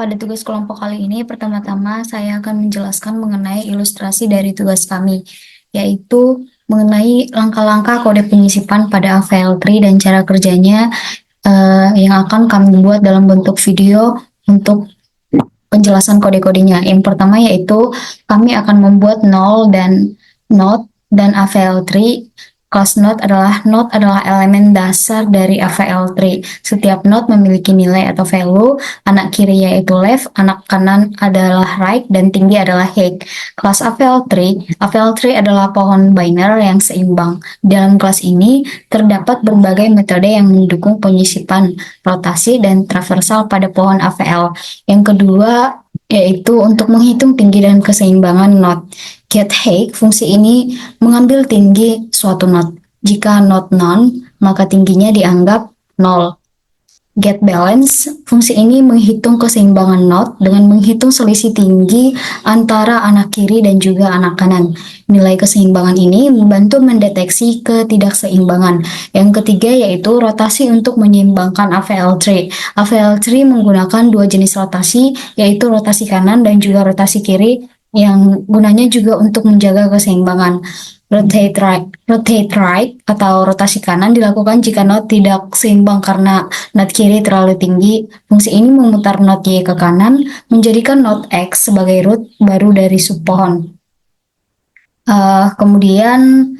Pada tugas kelompok kali ini, pertama-tama saya akan menjelaskan mengenai ilustrasi dari tugas kami, yaitu mengenai langkah-langkah kode penyisipan pada AVL3 dan cara kerjanya yang akan kami buat dalam bentuk video untuk penjelasan kode-kodenya. Yang pertama yaitu kami akan membuat nol dan not dan AVL3. Kelas node adalah elemen dasar dari AVL3. Setiap node memiliki nilai atau value, anak kiri yaitu left, anak kanan adalah right, dan tinggi adalah height. Kelas AVL3 adalah pohon biner yang seimbang. Dalam kelas ini terdapat berbagai metode yang mendukung penyisipan, rotasi, dan traversal pada pohon AVL. Yang kedua yaitu untuk menghitung tinggi dan keseimbangan node. GetHeight, fungsi ini mengambil tinggi suatu node. Jika node none, maka tingginya dianggap 0. GetBalance, fungsi ini menghitung keseimbangan node dengan menghitung selisih tinggi antara anak kiri dan juga anak kanan. Nilai keseimbangan ini membantu mendeteksi ketidakseimbangan. Yang ketiga yaitu rotasi untuk menyeimbangkan AVL3. AVL3 menggunakan dua jenis rotasi, yaitu rotasi kanan dan juga rotasi kiri, yang gunanya juga untuk menjaga keseimbangan. Rotate right atau rotasi kanan dilakukan jika node tidak seimbang karena node kiri terlalu tinggi. Fungsi ini memutar node Y ke kanan, menjadikan node X sebagai root baru dari subpohon. Kemudian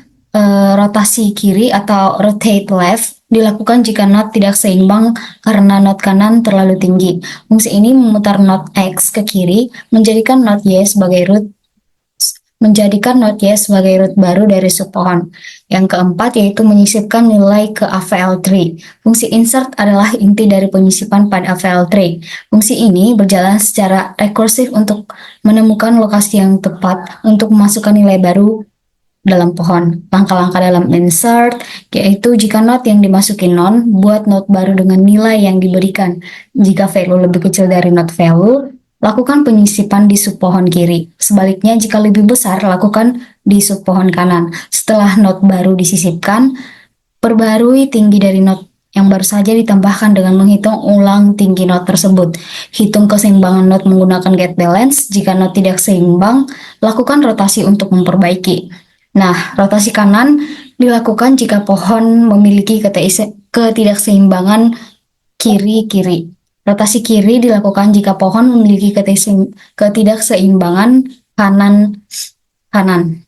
rotasi kiri atau rotate left dilakukan jika node tidak seimbang karena node kanan terlalu tinggi. Fungsi ini memutar node X ke kiri, menjadikan node Y sebagai root baru dari subpohon. Yang keempat yaitu menyisipkan nilai ke AVL3. Fungsi insert adalah inti dari penyisipan pada AVL3. Fungsi ini berjalan secara rekursif untuk menemukan lokasi yang tepat untuk memasukkan nilai baru dalam pohon. Langkah-langkah dalam insert yaitu jika node yang dimasuki non, buat node baru dengan nilai yang diberikan. Jika value lebih kecil dari node value, lakukan penyisipan di subpohon kiri. Sebaliknya, jika lebih besar, lakukan di subpohon kanan. Setelah node baru disisipkan, perbarui tinggi dari node yang baru saja ditambahkan dengan menghitung ulang tinggi node tersebut. Hitung keseimbangan node menggunakan GetBalance. Jika node tidak seimbang, lakukan rotasi untuk memperbaiki. Nah, rotasi kanan dilakukan jika pohon memiliki ketidakseimbangan kiri-kiri. Rotasi kiri dilakukan jika pohon memiliki ketidakseimbangan kanan-kanan.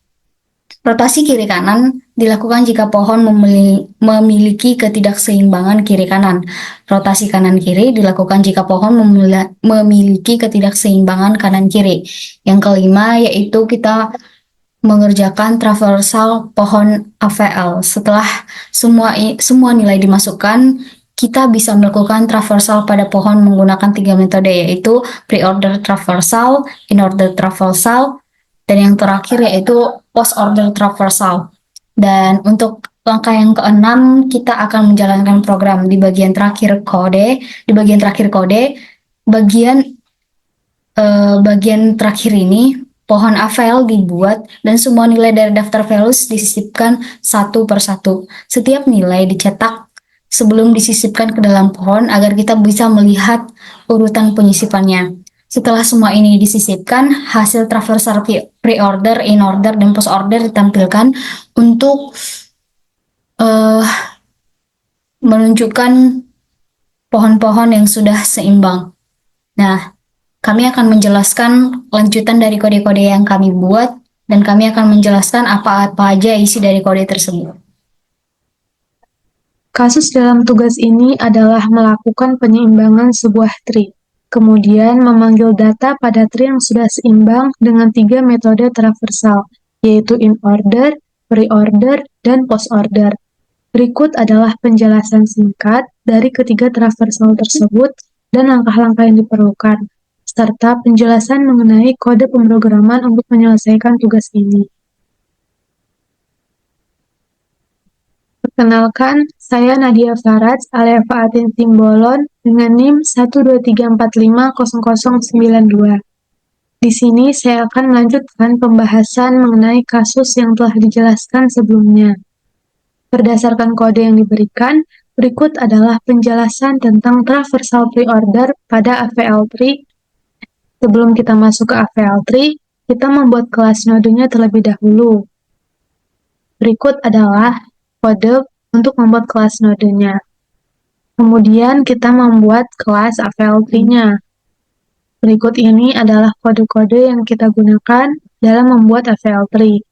Rotasi kiri-kanan dilakukan jika pohon memiliki ketidakseimbangan kiri-kanan. Rotasi kanan-kiri dilakukan jika pohon memiliki ketidakseimbangan kanan-kiri. Yang kelima yaitu kita mengerjakan traversal pohon AVL. Setelah semua nilai dimasukkan, kita bisa melakukan traversal pada pohon menggunakan 3 metode, yaitu pre-order traversal, in-order traversal, dan yang terakhir yaitu post-order traversal. Dan untuk langkah yang keenam, kita akan menjalankan program di bagian terakhir kode. Bagian terakhir ini, pohon AVL dibuat dan semua nilai dari daftar values disisipkan satu per satu. Setiap nilai dicetak sebelum disisipkan ke dalam pohon agar kita bisa melihat urutan penyisipannya. Setelah semua ini disisipkan, hasil traversal pre-order, in-order, dan post-order ditampilkan untuk menunjukkan pohon-pohon yang sudah seimbang. Nah, kami akan menjelaskan lanjutan dari kode-kode yang kami buat, dan kami akan menjelaskan apa-apa aja isi dari kode tersebut. Kasus dalam tugas ini adalah melakukan penyeimbangan sebuah tree, kemudian memanggil data pada tree yang sudah seimbang dengan 3 metode traversal, yaitu in-order, pre-order, dan post-order. Berikut adalah penjelasan singkat dari ketiga traversal tersebut dan langkah-langkah yang diperlukan, serta penjelasan mengenai kode pemrograman untuk menyelesaikan tugas ini. Perkenalkan, saya Nadia Faraj, alias Faatin Simbolon, dengan NIM 123450092. Di sini saya akan melanjutkan pembahasan mengenai kasus yang telah dijelaskan sebelumnya. Berdasarkan kode yang diberikan, berikut adalah penjelasan tentang traversal pre-order pada AVL3 Sebelum kita masuk ke AVL3, kita membuat kelas nodenya terlebih dahulu. Berikut adalah kode untuk membuat kelas nodenya. Kemudian kita membuat kelas AVL3-nya. Berikut ini adalah kode-kode yang kita gunakan dalam membuat AVL3.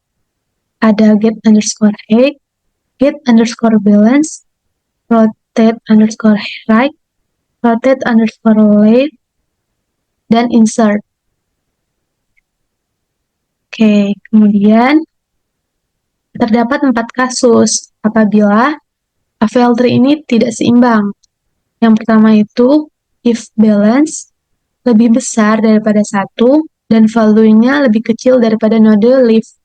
Ada get underscore height, get underscore balance, rotate underscore right, rotate underscore left, dan insert. Oke, kemudian terdapat 4 kasus apabila AVL3 ini tidak seimbang. Yang pertama itu, if balance lebih besar daripada 1 dan value-nya lebih kecil daripada node left.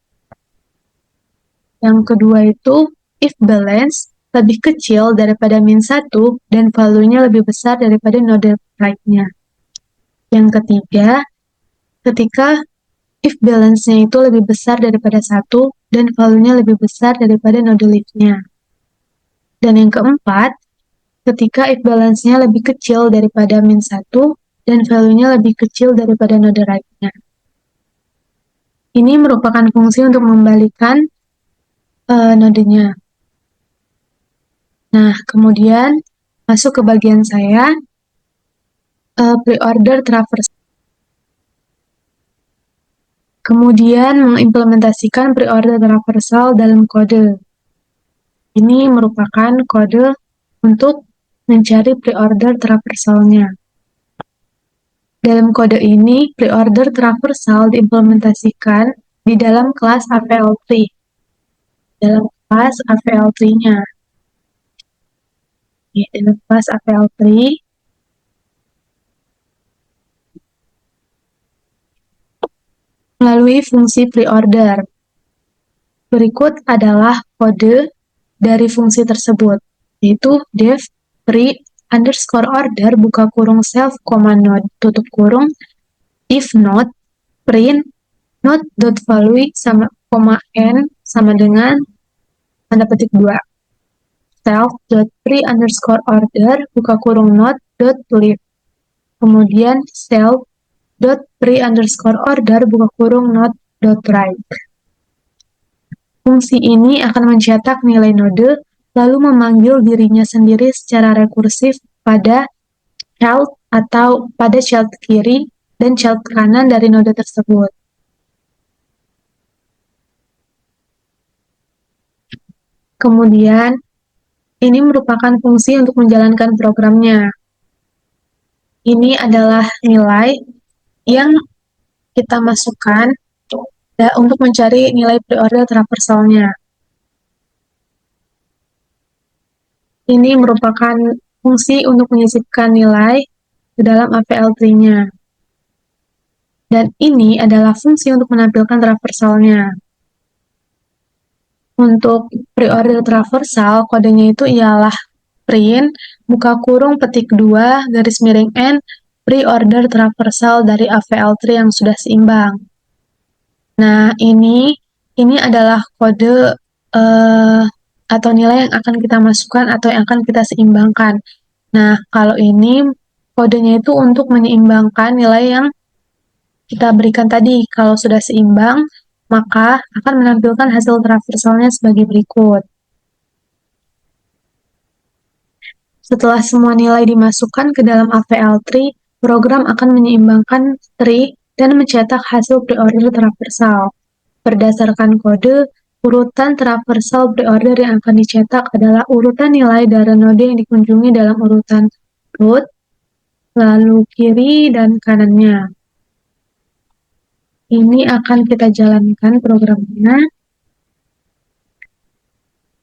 Yang kedua itu, if balance lebih kecil daripada min 1 dan value-nya lebih besar daripada node right-nya. Yang ketiga, ketika if balance-nya itu lebih besar daripada 1 dan value-nya lebih besar daripada node left-nya. Dan yang keempat, ketika if balance-nya lebih kecil daripada min 1 dan value-nya lebih kecil daripada node right-nya. Ini merupakan fungsi untuk membalikan nodenya. Nah, kemudian masuk ke bagian saya, pre-order traversal. Kemudian mengimplementasikan pre-order traversal dalam kode. Ini merupakan kode untuk mencari pre-order traversalnya. Dalam kode ini, pre-order traversal diimplementasikan di dalam kelas AVL3. Dalam kelas AVL3-nya. Dalam kelas AVL3, melalui fungsi pre-order. Berikut adalah kode dari fungsi tersebut, yaitu def pre underscore order buka kurung self, node tutup kurung, if not, print not dot value sama n sama dengan tanda petik 2. Self dot pre underscore order buka kurung not dot leave. Kemudian self dot pre underscore order buka kurung not dot right. Fungsi ini akan mencetak nilai node, lalu memanggil dirinya sendiri secara rekursif pada child atau pada child kiri dan child kanan dari node tersebut. Kemudian, ini merupakan fungsi untuk menjalankan programnya. Ini adalah nilai yang kita masukkan untuk mencari nilai pre-order traversalnya. Ini merupakan fungsi untuk menyisipkan nilai ke dalam AVL3-nya. Dan ini adalah fungsi untuk menampilkan traversalnya. Untuk pre-order traversal, kodenya itu ialah print, buka kurung petik 2, garis miring N, pre-order traversal dari AVL3 yang sudah seimbang. Nah, ini adalah kode atau nilai yang akan kita masukkan atau yang akan kita seimbangkan. Nah, kalau ini kodenya itu untuk menyeimbangkan nilai yang kita berikan tadi. Kalau sudah seimbang, maka akan menampilkan hasil traversalnya sebagai berikut. Setelah semua nilai dimasukkan ke dalam AVL3, program akan menyeimbangkan tree dan mencetak hasil pre-order traversal. Berdasarkan kode, urutan traversal pre-order yang akan dicetak adalah urutan nilai dari node yang dikunjungi dalam urutan root, lalu kiri dan kanannya. Ini akan kita jalankan programnya.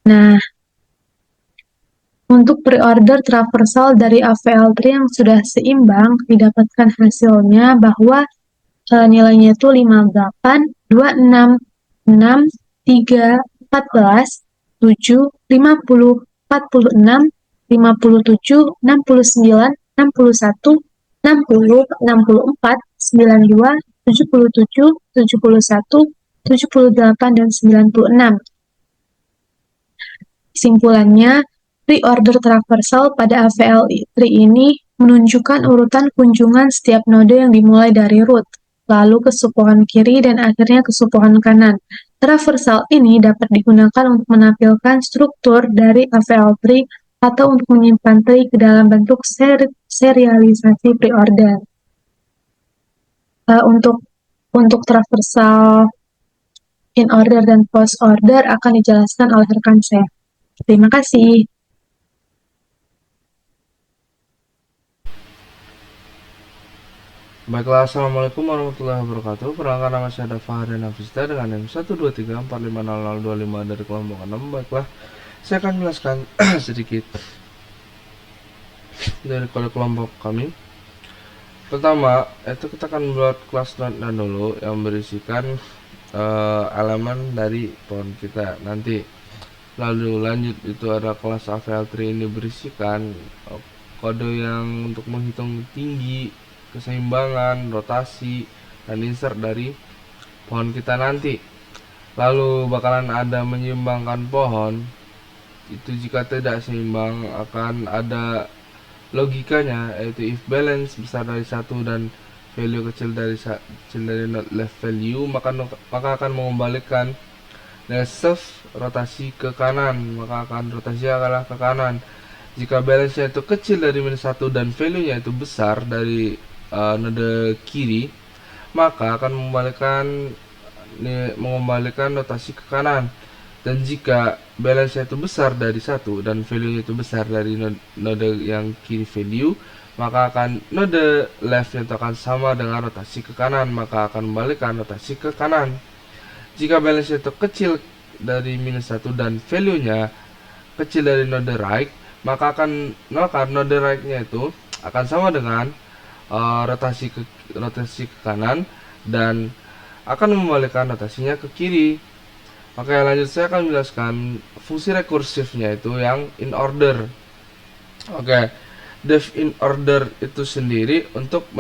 Nah, untuk pre-order traversal dari AVL3 yang sudah seimbang, didapatkan hasilnya bahwa nilainya itu 58, 26, 6, 3, 14, 7, 50, 46, 57, 69, 61, 60, 64, 92, 77, 71, 78, dan 96. Kesimpulannya, pre-order traversal pada AVL3 ini menunjukkan urutan kunjungan setiap node yang dimulai dari root, lalu ke supohan kiri dan akhirnya ke supohan kanan. Traversal ini dapat digunakan untuk menampilkan struktur dari AVL tree atau untuk menyimpan tree ke dalam bentuk serialisasi preorder. Untuk traversal in order dan post order akan dijelaskan oleh rekan saya. Terima kasih. Baiklah, Assalamualaikum warahmatullahi wabarakatuh. Perkenalkan, nama saya Fahri Nafista dengan NIM 123450025 dari kelompok 6. Baiklah, saya akan menjelaskan sedikit dari kode kelompok kami. Pertama, itu kita akan membuat kelas node dulu yang berisikan elemen dari pohon kita nanti. Lalu lanjut itu ada kelas AVL tree ini berisikan kode yang untuk menghitung tinggi, keseimbangan, rotasi, dan insert dari pohon kita nanti. Lalu bakalan ada menyeimbangkan pohon. Itu jika tidak seimbang akan ada logikanya, yaitu if balance besar dari 1 dan value kecil dari not left value, maka akan mengembalikan self rotasi ke kanan, maka akan rotasi adalah ke kanan. Jika balance-nya itu kecil dari -1 dan value-nya itu besar dari node kiri, maka akan mengembalikan rotasi ke kanan. Dan jika balance-nya itu besar dari 1 dan value-nya itu besar dari node yang kiri value, maka akan node left-nya itu akan sama dengan rotasi ke kanan, maka akan membalikkan rotasi ke kanan. Jika balance itu kecil dari -1 dan value-nya kecil dari node right, maka node right-nya itu akan sama dengan rotasi ke kanan dan akan membalikkan rotasinya ke kiri. Oke, lanjut saya akan menjelaskan fungsi rekursifnya itu yang in order. Oke, def in order itu sendiri untuk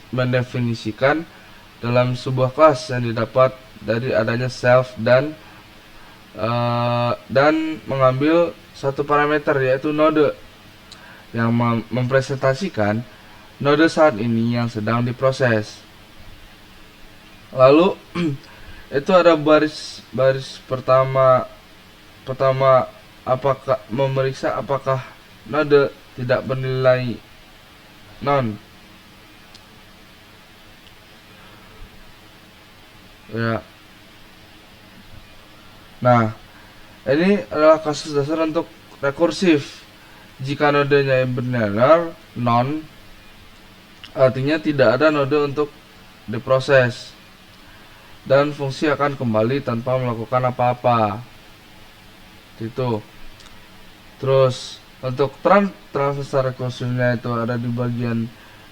mendefinisikan dalam sebuah kelas yang didapat dari adanya self dan mengambil satu parameter yaitu node yang mempresentasikan node saat ini yang sedang diproses. Lalu itu ada baris pertama apakah memeriksa apakah node tidak bernilai non. Ya. Nah, ini adalah kasus dasar untuk rekursif. Jika nodenya yang bernilai non, artinya tidak ada node untuk diproses dan fungsi akan kembali tanpa melakukan apa-apa. Itu. Terus untuk transversal rekursifnya itu ada di bagian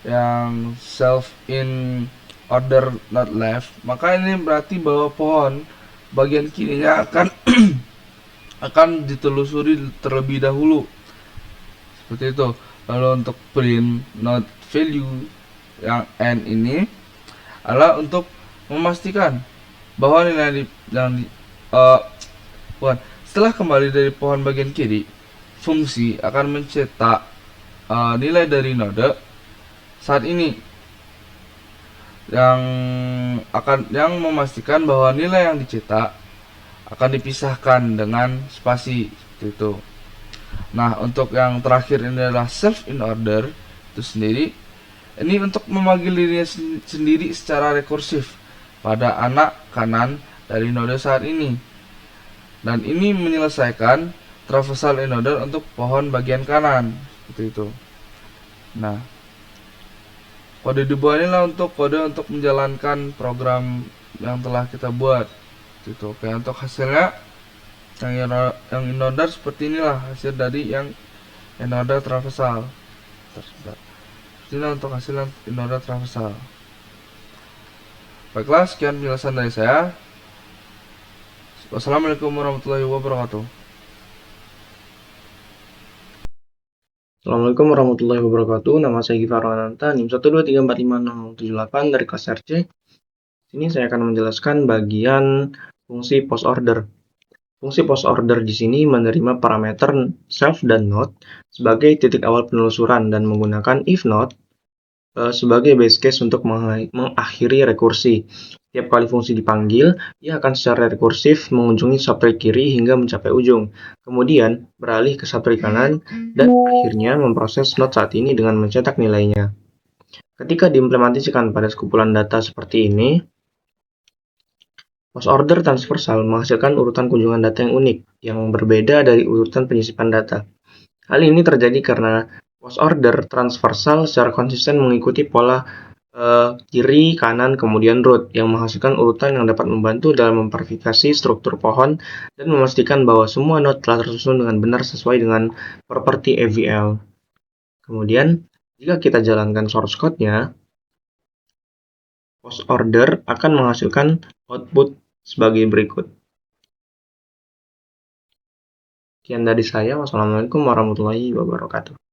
yang self in order not left, maka ini berarti bahwa pohon bagian kirinya akan ditelusuri terlebih dahulu, seperti itu. Lalu untuk print not value yang n ini adalah untuk memastikan bahwa nilai setelah kembali dari pohon bagian kiri, fungsi akan mencetak nilai dari node saat ini yang memastikan bahwa nilai yang dicetak akan dipisahkan dengan spasi, seperti itu. Nah, untuk yang terakhir ini adalah self in order itu sendiri. Ini untuk memanggil dirinya sendiri secara rekursif pada anak kanan dari node saat ini. Dan ini menyelesaikan traversal in order untuk pohon bagian kanan, seperti itu. Nah, kode di bawah inilah untuk kode untuk menjalankan program yang telah kita buat. Gitu. Oke, untuk hasilnya yang in order seperti inilah hasil dari yang in order traversal. Inilah untuk hasil yang in order traversal. Baiklah, sekian penjelasan dari saya. Wassalamualaikum warahmatullahi wabarakatuh. Assalamualaikum warahmatullahi wabarakatuh. Nama saya Giva Rohananta, NIM 123456078 dari kelas RC. Sini saya akan menjelaskan bagian fungsi post order. Fungsi post order di sini menerima parameter self dan node sebagai titik awal penelusuran dan menggunakan if node sebagai base case untuk mengakhiri rekursi. Setiap kali fungsi dipanggil, ia akan secara rekursif mengunjungi subtree kiri hingga mencapai ujung, kemudian beralih ke subtree kanan, dan akhirnya memproses node saat ini dengan mencetak nilainya. Ketika diimplementasikan pada sekumpulan data seperti ini, post order transversal menghasilkan urutan kunjungan data yang unik, yang berbeda dari urutan penyisipan data. Hal ini terjadi karena post order transversal secara konsisten mengikuti pola kiri, kanan, kemudian root, yang menghasilkan urutan yang dapat membantu dalam memverifikasi struktur pohon dan memastikan bahwa semua node telah tersusun dengan benar sesuai dengan properti AVL. Kemudian, jika kita jalankan source code-nya, post order akan menghasilkan output sebagai berikut. Sekian dari saya. Wassalamualaikum warahmatullahi wabarakatuh.